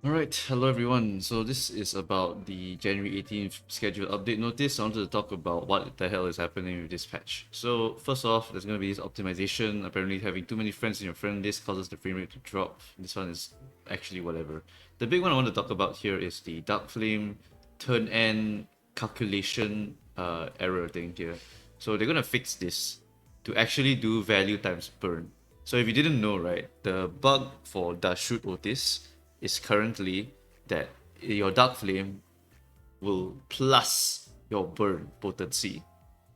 Alright, hello everyone. So this is about the January 18th schedule update notice. I wanted to talk about what the hell is happening with this patch. So first off, there's going to be this optimization. Apparently having too many friends in your friend list causes the frame rate to drop. This one is actually whatever. The big one I want to talk about here is the Dark Flame turn end calculation error thing here. So they're going to fix this to actually do value times burn. So if you didn't know, right, the bug for Dashut Otis is currently that your Dark Flame will plus your burn potency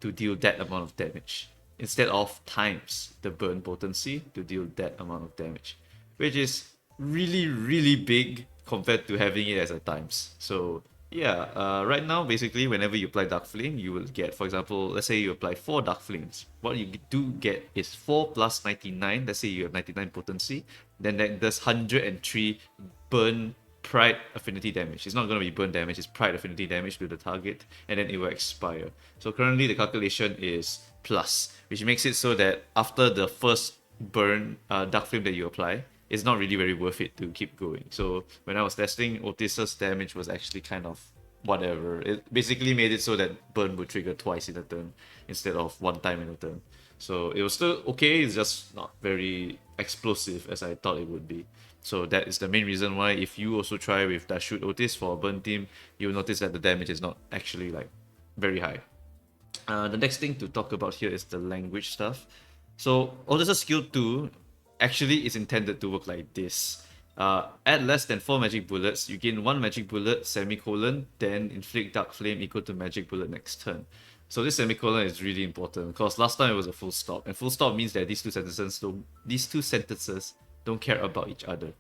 to deal that amount of damage instead of times the burn potency to deal that amount of damage, which is really, really big compared to having it as a times. So yeah, right now, basically, whenever you apply Dark Flame, you will get, for example, let's say you apply 4 Dark Flames. What you do get is 4 plus 99, let's say you have 99 potency, then that does 103 burn pride affinity damage. It's not going to be burn damage, it's pride affinity damage to the target, and then it will expire. So currently the calculation is plus, which makes it so that after the first burn Dark Flame that you apply, it's not really very worth it to keep going. So when I was testing, Otis's damage was actually kind of whatever. It basically made it so that burn would trigger twice in a turn instead of one time in a turn. So it was still okay, it's just not very explosive as I thought it would be. So that is the main reason why if you also try with Dashut Otis for a burn team, you'll notice that the damage is not actually like very high. The next thing to talk about here is the language stuff. So Otis's skill 2 actually is intended to work like this. Add less than 4 magic bullets, you gain 1 magic bullet, semicolon, then inflict Dark Flame equal to magic bullet next turn. So this semicolon is really important because last time it was a full stop, and full stop means that these two sentences don't care about each other.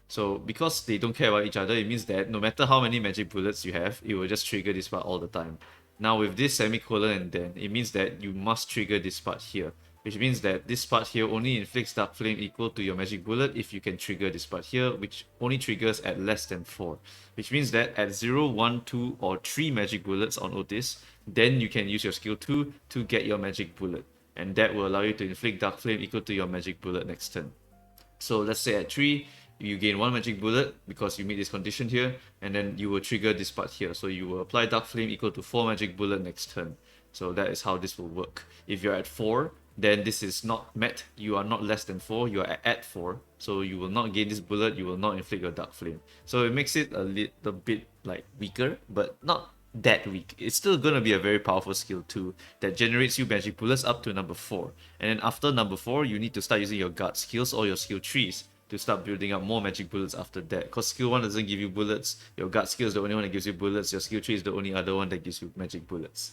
So because they don't care about each other, it means that no matter how many magic bullets you have, it will just trigger this part all the time. Now with this semicolon and then, it means that you must trigger this part here, which means that this part here only inflicts Dark Flame equal to your magic bullet if you can trigger this part here, which only triggers at less than 4. Which means that at 0, 1, 2, or 3 magic bullets on Otis, then you can use your skill 2 to get your magic bullet. And that will allow you to inflict Dark Flame equal to your magic bullet next turn. So let's say at 3, you gain 1 magic bullet because you meet this condition here, and then you will trigger this part here. So you will apply Dark Flame equal to 4 magic bullet next turn. So that is how this will work. If you're at 4, then this is not met. You are not less than 4, you are at 4. So you will not gain this bullet, you will not inflict your Dark Flame. So it makes it a little bit like weaker, but not that weak. It's still gonna be a very powerful skill too that generates you magic bullets up to number 4. And then after number 4, you need to start using your guard skills or your skill trees to start building up more magic bullets after that. Because skill 1 doesn't give you bullets, your guard skill is the only one that gives you bullets, your skill 3 is the only other one that gives you magic bullets.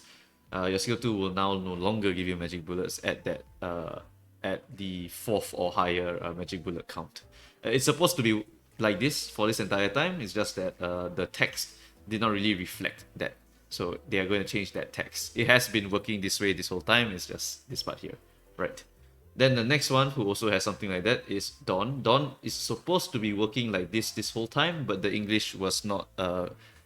Your skill 2 will now no longer give you magic bullets at the 4th or higher magic bullet count. It's supposed to be like this for this entire time, it's just that the text did not really reflect that. So they are going to change that text. It has been working this way this whole time, it's just this part here. Right. Then the next one who also has something like that is Dawn. Dawn is supposed to be working like this whole time, but the English was not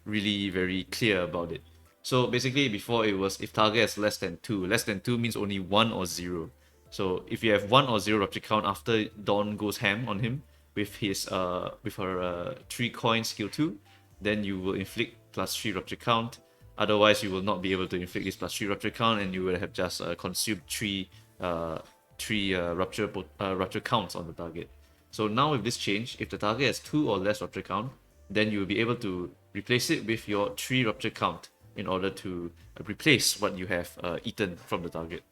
really very clear about it. So basically before it was if target has less than 2. Less than 2 means only 1 or 0. So if you have 1 or 0 rupture count after Dawn goes ham on him with her 3 coin skill 2, then you will inflict plus 3 rupture count. Otherwise you will not be able to inflict this plus 3 rupture count, and you will have just consumed 3 rupture counts on the target. So now with this change, if the target has 2 or less rupture count, then you will be able to replace it with your 3 rupture count in order to replace what you have eaten from the target.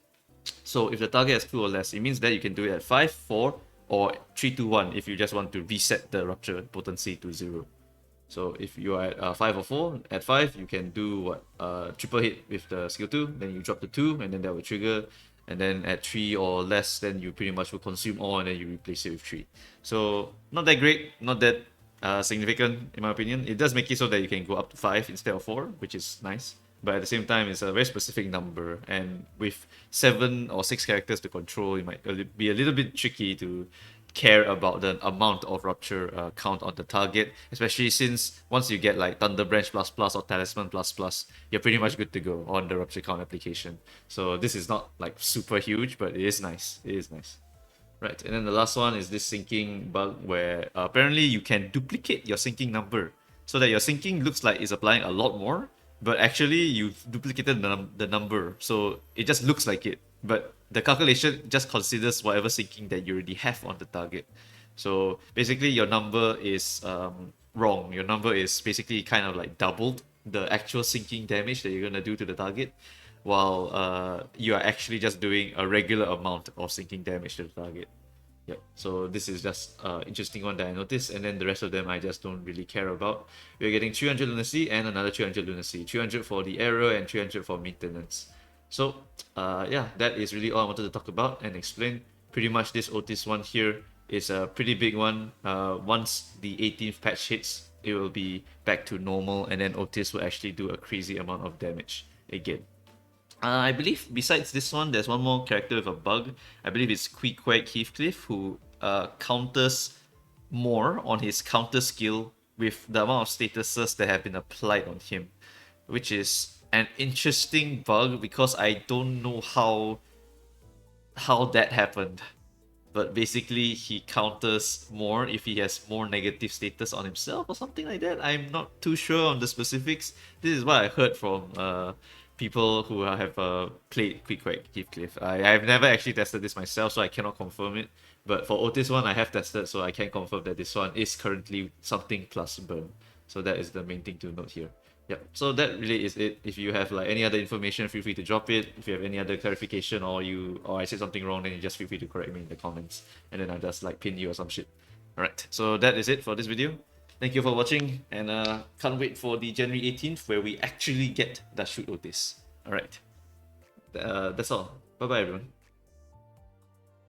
So if the target has 2 or less, it means that you can do it at 5, 4, or 3, 2, 1 if you just want to reset the rupture potency to 0. So if you are at 5 or 4, at 5 you can do what? Triple hit with the skill 2, then you drop the 2, and then that will trigger. And then at 3 or less, then you pretty much will consume all, and then you replace it with 3. So not that great, not that significant in my opinion. It does make it so that you can go up to 5 instead of 4, which is nice. But at the same time, it's a very specific number, and with 7 or 6 characters to control, it might be a little bit tricky to care about the amount of rupture count on the target, especially since once you get like Thunder Branch plus plus or Talisman plus plus, you're pretty much good to go on the rupture count application. So this is not like super huge, but it is nice. It is nice. Right, and then the last one is this syncing bug where apparently you can duplicate your syncing number so that your syncing looks like it's applying a lot more, but actually you've duplicated the number, so it just looks like it. But the calculation just considers whatever syncing that you already have on the target. So basically, your number is wrong. Your number is basically kind of like doubled the actual sinking damage that you're gonna do to the target, while you are actually just doing a regular amount of sinking damage to the target. Yep. So this is just interesting one that I noticed, and then the rest of them I just don't really care about. We're getting 300 lunacy and another 300 lunacy, 300 for the error and 300 for maintenance. So yeah, that is really all I wanted to talk about and explain. Pretty much this Otis one here is a pretty big one. Once the 18th patch hits, it will be back to normal, and then Otis will actually do a crazy amount of damage again. I believe besides this one, there's one more character with a bug. I believe it's Queequeg Heathcliff, who counters more on his counter skill with the amount of statuses that have been applied on him, which is an interesting bug because I don't know how that happened. But basically, he counters more if he has more negative status on himself or something like that. I'm not too sure on the specifics. This is what I heard from people who have played Queequeg Heathcliff. I've never actually tested this myself, so I cannot confirm it. But for Otis one, I have tested, so I can confirm that this one is currently something plus burn. So that is the main thing to note here. Yep. So that really is it. If you have like any other information, feel free to drop it. If you have any other clarification or I said something wrong, then you just feel free to correct me in the comments, and then I just like pin you or some shit. Alright. So that is it for this video. Thank you for watching, and can't wait for the January 18th where we actually get the shoot Otis. Alright. That's all. Bye bye everyone.